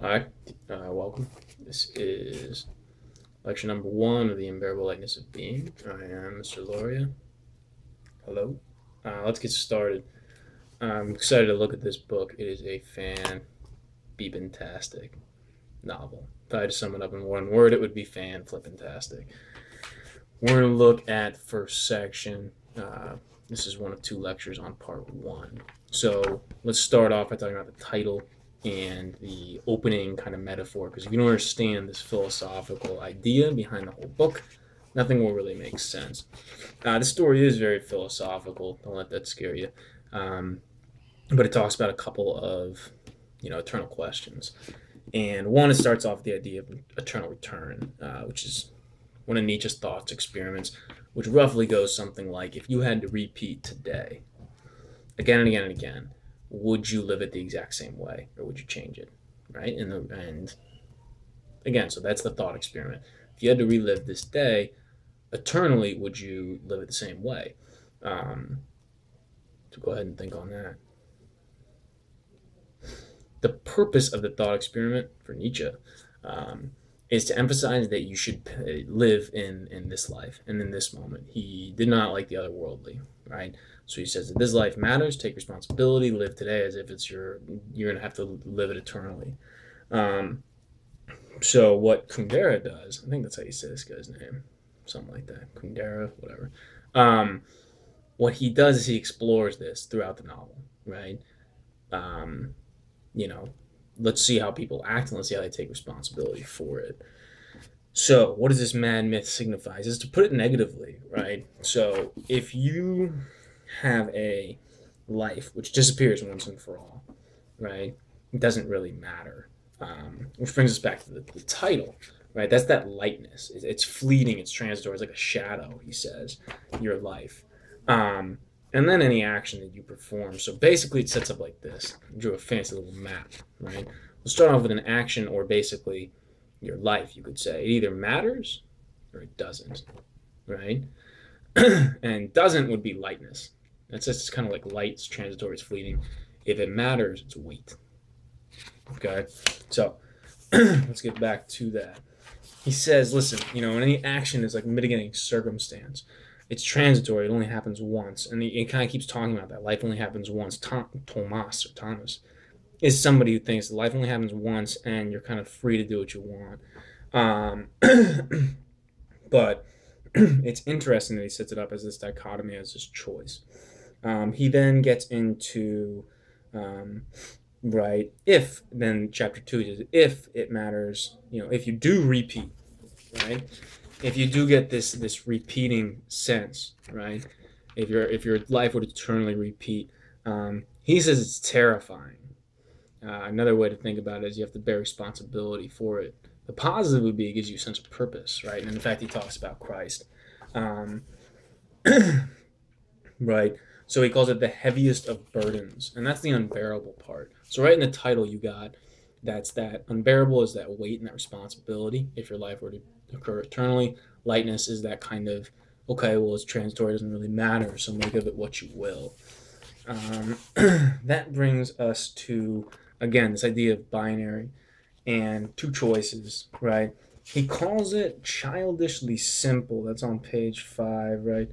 Hi, welcome. This is lecture number 1 of the Unbearable Lightness of Being. I am Mr. Loria. Hello. Let's get started. I'm excited to look at this book. It is a fan-beepintastic novel. If I had to sum it up in one word, it would be fan-flippintastic. We're going to look at the first section. This is one of 2 lectures on part 1. So let's start off by talking about the title and the opening kind of metaphor, because if you don't understand this philosophical idea behind the whole book, nothing will really make sense. This story is very philosophical. Don't let that scare you. But it talks about a couple of, eternal questions. And one, it starts off with the idea of eternal return, which is one of Nietzsche's thoughts experiments, which roughly goes something like, if you had to repeat today again and again and again, would you live it the exact same way, or would you change it, right? And again, so that's the thought experiment. If you had to relive this day eternally, would you live it the same way? So go ahead and think on that. The purpose of the thought experiment for Nietzsche is to emphasize that you should live in this life and in this moment. He did not like the otherworldly, right? So he says that this life matters, take responsibility, live today as if it's you're going to have to live it eternally. So what Kuldera does, I think that's how you say this guy's name, something like that, Kuldera, whatever. What he does is he explores this throughout the novel, right? Let's see how people act and let's see how they take responsibility for it. So what does this mad myth signify? Is to put it negatively, right? So if you have a life which disappears once and for all, right? It doesn't really matter. Which brings us back to the title, right? That's that lightness. It's fleeting, it's transitory, it's like a shadow, he says, your life. And then any action that you perform. So basically it sets up like this. I drew a fancy little map, right? We'll start off with an action, or basically your life, you could say. It either matters or it doesn't, right? And doesn't would be lightness. That's just kind of like light, it's transitory, it's fleeting. If it matters, it's weight. Okay, so let's get back to that. He says, listen, any action is like mitigating circumstance. It's transitory. It only happens once. And he kind of keeps talking about that. Life only happens once. Thomas is somebody who thinks that life only happens once and you're kind of free to do what you want. But it's interesting that he sets it up as this dichotomy, as this choice. He then gets into, if, then chapter 2 is if it matters, if you do repeat, right? If you do get this repeating sense, right? If your life would eternally repeat, he says it's terrifying. Another way to think about it is you have to bear responsibility for it. The positive would be it gives you a sense of purpose, right? And in fact, he talks about Christ, right? So he calls it the heaviest of burdens, and that's the unbearable part. So right in the title, you got that unbearable is that weight and that responsibility. If your life were to occur eternally, lightness is that kind of, okay, well, it's transitory, it doesn't really matter, so make of it what you will. That brings us to, again, this idea of binary and 2 choices, right? He calls it childishly simple. That's on page 5, right?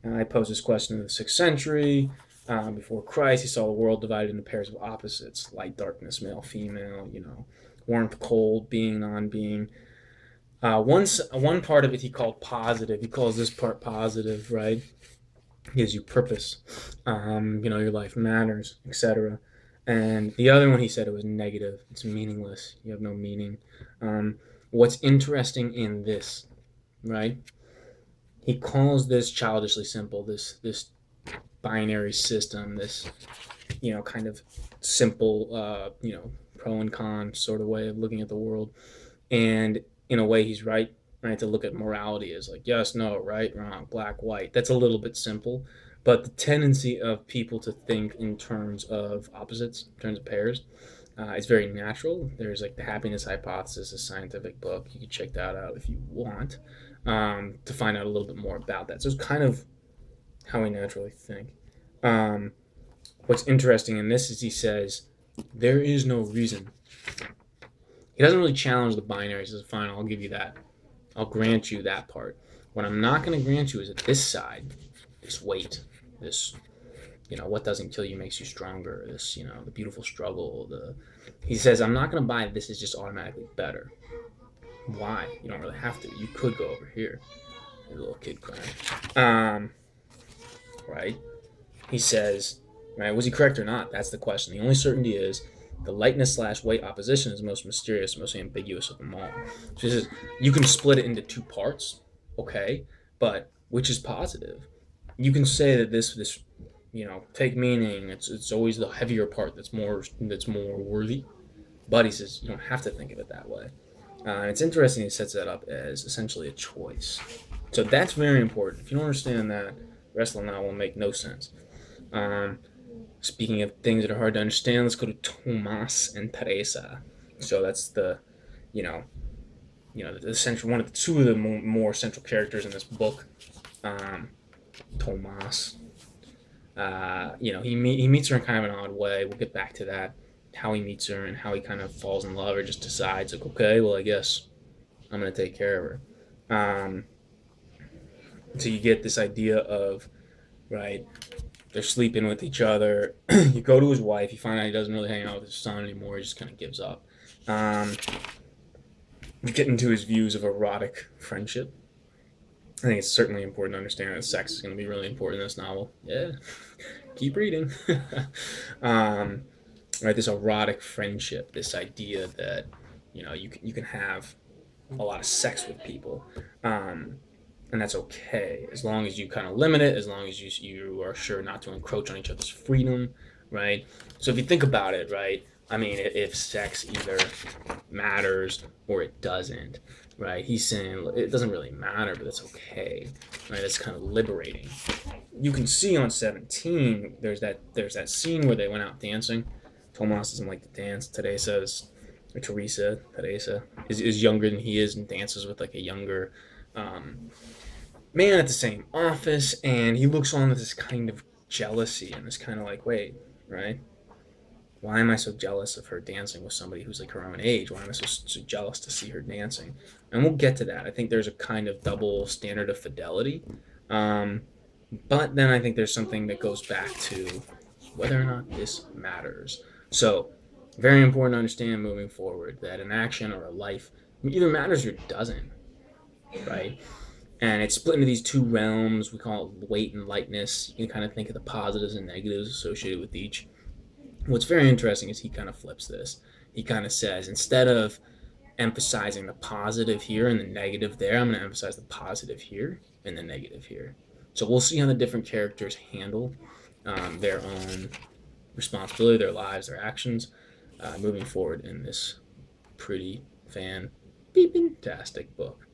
And I posed this question in the 6th century. Before Christ, he saw the world divided into pairs of opposites, light, darkness, male, female, warmth, cold, being, non-being. One part of it he called positive. He calls this part positive, right? Gives you purpose. Your life matters, etc. And the other one he said it was negative. It's meaningless. You have no meaning. What's interesting in this, right? He calls this childishly simple, this binary system, this, kind of simple, pro and con sort of way of looking at the world. And in a way, he's right, to look at morality as like, yes, no, right, wrong, black, white. That's a little bit simple. But the tendency of people to think in terms of opposites, in terms of pairs, it's very natural. There's like the happiness hypothesis, a scientific book. You can check that out if you want, to find out a little bit more about that. So it's kind of how we naturally think. What's interesting in this is he says, there is no reason He doesn't really challenge the binaries. He says, fine, I'll give you that. I'll grant you that part. What I'm not going to grant you is that this side, this weight, this, what doesn't kill you makes you stronger, this, the beautiful struggle. He says, I'm not going to buy this is just automatically better. Why? You don't really have to. You could go over here. A little kid crying. Right? He says, right, was he correct or not? That's the question. The only certainty is the lightness/weight opposition is the most mysterious, most ambiguous of them all. So he says, you can split it into two parts, okay, but which is positive? You can say that this take meaning, it's always the heavier part that's more worthy. But he says, you don't have to think of it that way. And it's interesting he sets that up as essentially a choice. So that's very important. If you don't understand that, the rest of that will make no sense. Speaking of things that are hard to understand, let's go to Tomas and Teresa. So that's the central two of the more central characters in this book. Tomas. He meets her in kind of an odd way. We'll get back to that, how he meets her and how he kind of falls in love or just decides, like, okay, well, I guess I'm going to take care of her. So you get this idea of, right, they're sleeping with each other. You go to his wife, you find out he doesn't really hang out with his son anymore, he just kind of gives up. You get into his views of erotic friendship. I think it's certainly important to understand that sex is going to be really important in this novel. Yeah, keep reading. Right, this erotic friendship, this idea that you can have a lot of sex with people, and that's okay as long as you kind of limit it, as long as you are sure not to encroach on each other's freedom, right? So if you think about it, right, I mean, if sex either matters or it doesn't, right? He's saying it doesn't really matter, but that's okay, right? It's kind of liberating. You can see on 17, there's that scene where they went out dancing. Tomas doesn't like to dance. Teresa is younger than he is and dances with like a younger man at the same office, and he looks on with this kind of jealousy and this kind of like, wait, right? Why am I so jealous of her dancing with somebody who's like her own age? Why am I so jealous to see her dancing? And we'll get to that. I think there's a kind of double standard of fidelity. But then I think there's something that goes back to whether or not this matters. So very important to understand moving forward that an action or a life either matters or doesn't, right? And it's split into these two realms. We call it weight and lightness. You can kind of think of the positives and negatives associated with each. What's very interesting is he kind of flips this. He kind of says, instead of emphasizing the positive here and the negative there, I'm going to emphasize the positive here and the negative here. So we'll see how the different characters handle their own responsibility, their lives, their actions, moving forward in this pretty fantastic book.